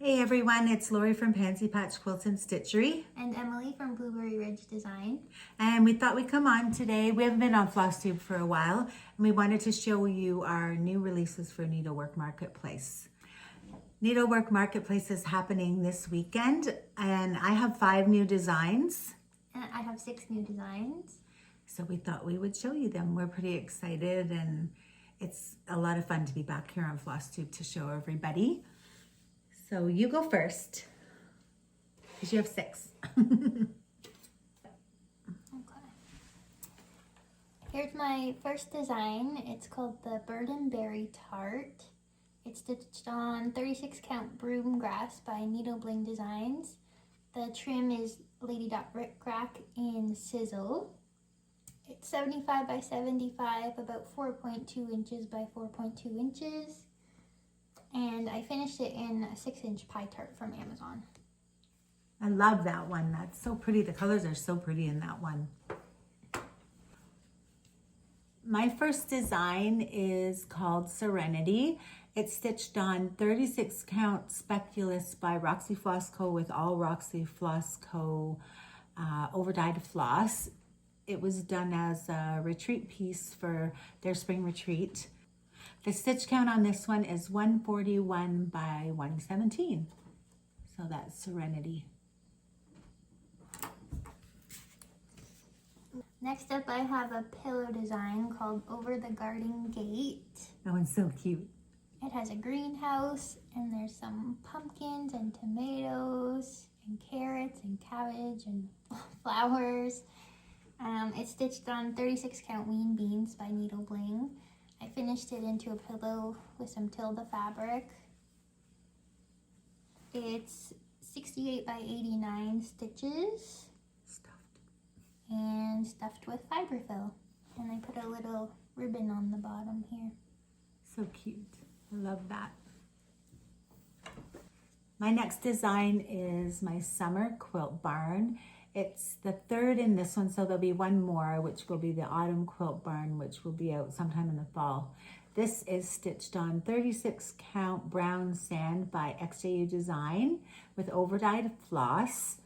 Hey everyone, it's Lori from Pansy Quilts and Stitchery. And Emily from Blueberry Ridge Design. And we thought we'd come on today. We haven't been on Flosstube for a while, and we wanted to show you our new releases for Needlework Marketplace. Needlework Marketplace is happening this weekend, and I have 5 new designs. And I have 6 new designs. So we thought we would show you them. We're pretty excited, and it's a lot of fun to be back here on Flosstube to show everybody. So you go first, because you have 6. Okay. Here's my first design. It's called the Burdenberry Tart. It's stitched on 36 count broom grass by Needle Bling Designs. The trim is Lady Dot Rick Rack in Sizzle. It's 75 by 75, about 4.2 inches by 4.2 inches. And I finished it in a 6-inch pie tart from Amazon. I love that one. That's so pretty. The colors are so pretty in that one. My first design is called Serenity. It's stitched on 36 count Speculous by Roxy Floss Co. with all Roxy Floss Co. Overdyed floss. It was done as a retreat piece for their spring retreat. The stitch count on this one is 141 by 117. So that's Serenity. Next up, I have a pillow design called Over the Garden Gate. That one's so cute. It has a greenhouse, and there's some pumpkins and tomatoes and carrots and cabbage and flowers. It's stitched on 36 count Ween Beans by Needle Bling. I finished it into a pillow with some Tilda fabric. It's 68 by 89 stitches. And stuffed with fiberfill. And I put a little ribbon on the bottom here. So cute. I love that. My next design is my summer quilt barn. It's the 3rd in this one, so there'll be one more, which will be the autumn quilt barn, which will be out sometime in the fall. This is stitched on 36 count brown sand by XJU Design with overdyed floss.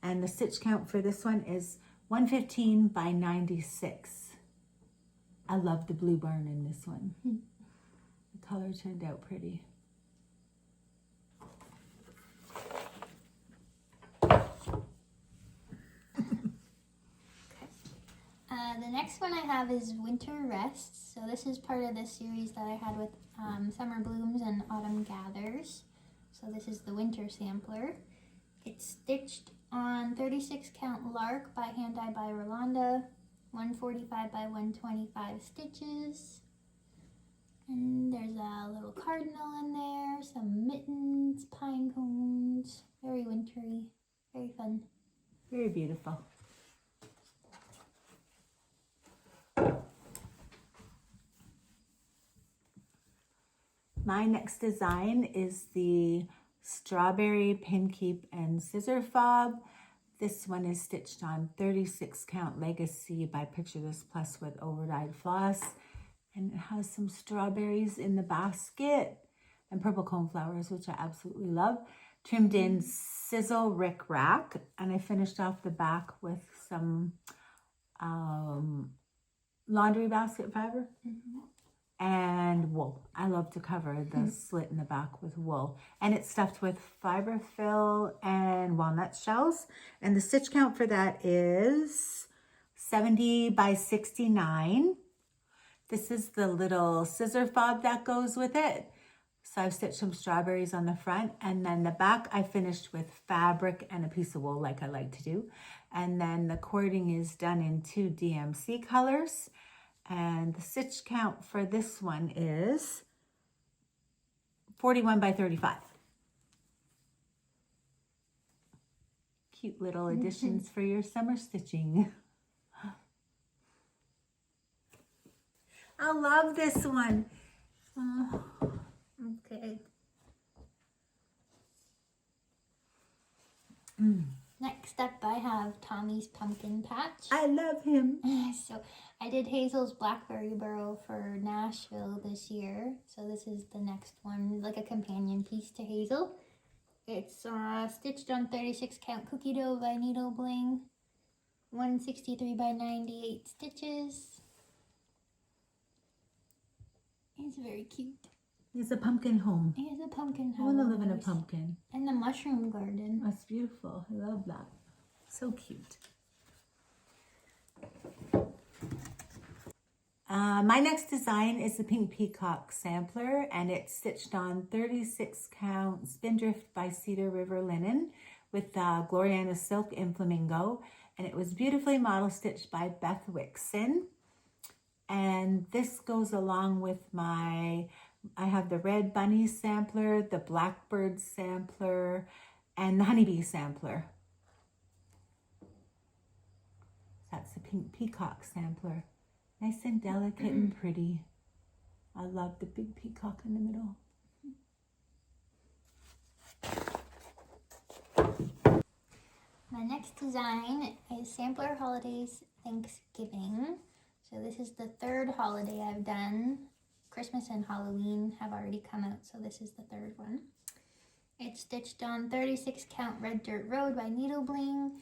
And the stitch count for this one is 115 by 96. I love the blue barn in this one. The color turned out pretty. The next one I have is Winter Rests. So this is part of the series that I had with Summer Blooms and Autumn Gathers. So this is the winter sampler. It's stitched on 36 count Lark by Hand Dye by Rolanda, 145 by 125 stitches. And there's a little cardinal in there, some mittens, pine cones, very wintry, very fun. Very beautiful. My next design is the Strawberry Pin Keep and Scissor Fob. This one is stitched on 36 count Legacy by Picture This Plus with overdyed floss. And it has some strawberries in the basket and purple cone flowers, which I absolutely love. Trimmed in Sizzle Rick Rack. And I finished off the back with some laundry basket fiber. And wool. I love to cover the slit in the back with wool. And it's stuffed with fiberfill and walnut shells. And the stitch count for that is 70 by 69. This is the little scissor fob that goes with it. So I've stitched some strawberries on the front, and then the back I finished with fabric and a piece of wool like I like to do. And then the cording is done in 2 DMC colors. And the stitch count for this one is 41 by 35. Cute little additions for your summer stitching. I love this one. Oh. Okay. Next Next up, I have Tommy's Pumpkin Patch. I love him. So I did Hazel's Blackberry Burrow for Nashville this year. So this is the next one, like a companion piece to Hazel. It's stitched on 36 count cookie dough by Needle Bling. 163 by 98 stitches. It's very cute. It's a pumpkin home. It is a pumpkin house. I want to live in a pumpkin. And the mushroom garden. That's beautiful. I love that. So cute. My next design is the Pink Peacock Sampler, and it's stitched on 36 count Spindrift by Cedar River linen with Gloriana silk in flamingo, and it was beautifully model stitched by Beth Wixon. And this goes along with I have the Red Bunny Sampler, the Blackbird Sampler, and the Honeybee Sampler. That's the Pink Peacock Sampler. Nice and delicate and pretty. I love the big peacock in the middle. My next design is Sampler Holidays Thanksgiving. So this is the third holiday I've done. Christmas and Halloween have already come out, so this is the third one. It's stitched on 36 count Red Dirt Road by Needle Bling.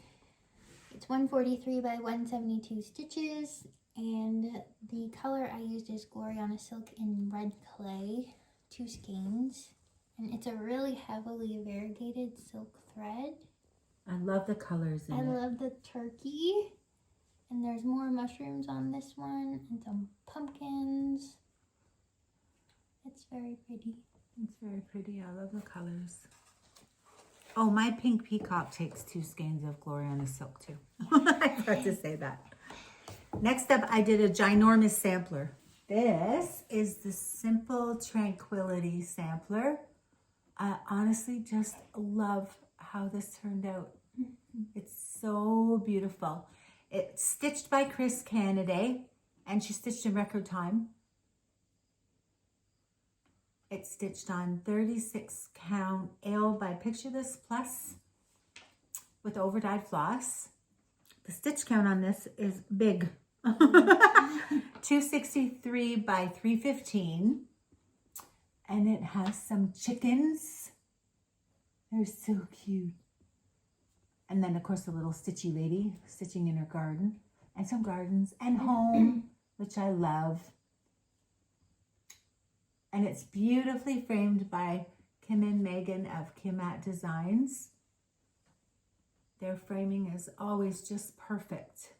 It's 143 by 172 stitches, and the color I used is Gloriana silk in red clay, 2 skeins, and it's a really heavily variegated silk thread. I love the colors in it. I love the turkey, and there's more mushrooms on this one, and some pumpkins. It's very pretty. It's very pretty. I love the colors. Oh, my Pink Peacock takes 2 skeins of Gloriana silk too. I forgot to say that. Next up, I did a ginormous sampler. This is the Simple Tranquility Sampler. I honestly just love how this turned out. It's so beautiful. It's stitched by Chris Canaday, and she stitched in record time. It's stitched on 36 count Ale by Picture This Plus with overdyed floss. The stitch count on this is big. 263 by 315. And it has some chickens. They're so cute. And then, of course, the little stitchy lady stitching in her garden. And some gardens and home, which I love. And it's beautifully framed by Kim and Megan of Kim at Designs. Their framing is always just perfect.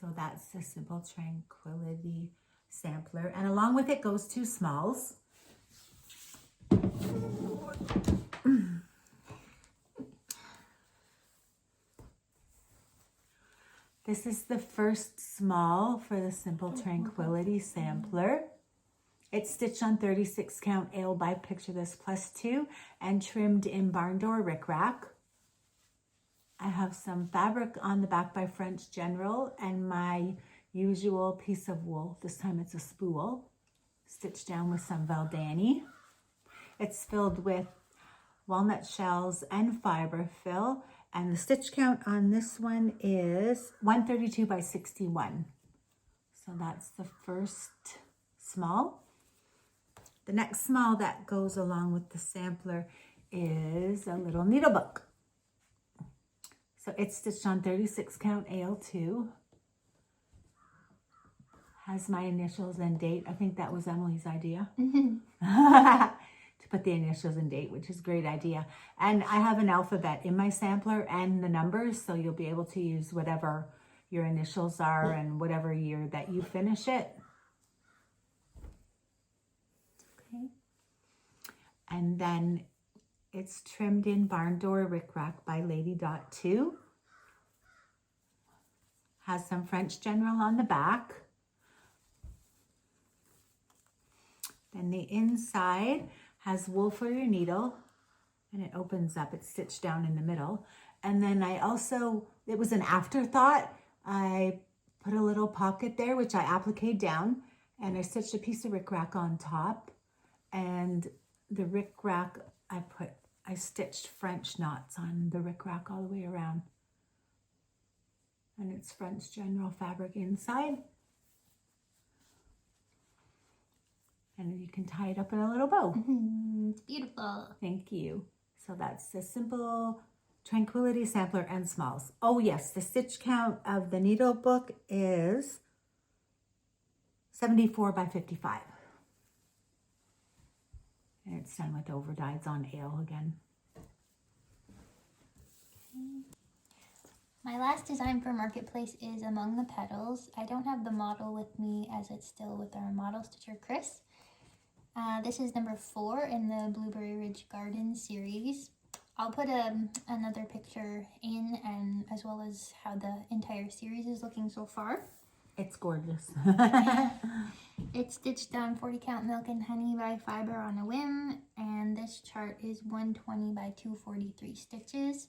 So that's the Simple Tranquility Sampler. And along with it goes 2 smalls. This is the first small for the Simple Tranquility Sampler. It's stitched on 36 count Ale by Picture This Plus 2 and trimmed in barn door rickrack. I have some fabric on the back by French General and my usual piece of wool. This time it's a spool, stitched down with some Valdani. It's filled with walnut shells and fiber fill, and the stitch count on this one is 132 by 61. So that's the first small. The next small that goes along with the sampler is a little needle book. So it's stitched on 36 count AL2. Has my initials and date. I think that was Emily's idea. To put the initials and date, which is a great idea. And I have an alphabet in my sampler and the numbers, so you'll be able to use whatever your initials are and whatever year that you finish it. Okay. And then it's trimmed in barn door rickrack by Lady Dot 2. Has some French General on the back. Then the inside has wool for your needle, and it opens up. It's stitched down in the middle. And then I also, it was an afterthought, I put a little pocket there, which I appliqued down, and I stitched a piece of rickrack on top. And the rickrack, I I stitched French knots on the rickrack all the way around. And it's French general fabric inside. And you can tie it up in a little bow. It's beautiful. Thank you. So that's the simple Tranquility sampler and smalls. Oh yes, the stitch count of the needle book is 74 by 55. And it's done with overdyes on ale again. My last design for Marketplace is Among the Petals. I don't have the model with me as it's still with our model stitcher, Chris. This is number 4 in the Blueberry Ridge Garden series. I'll put another picture in, and as well as how the entire series is looking so far. It's gorgeous. It's stitched on 40 count milk and honey by fiber on a whim, and this chart is 120 by 243 stitches.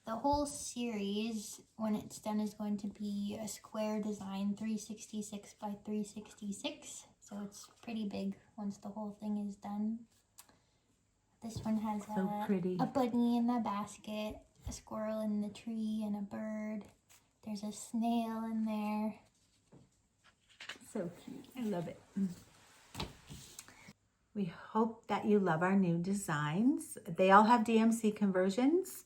The whole series, when it's done, is going to be a square design, 366 by 366. So it's pretty big once the whole thing is done. This one has a bunny in the basket, a squirrel in the tree, and a bird. There's a snail in there. So cute. I love it. We hope that you love our new designs. They all have DMC conversions.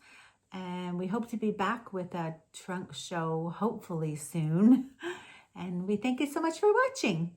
And we hope to be back with a trunk show hopefully soon. And we thank you so much for watching.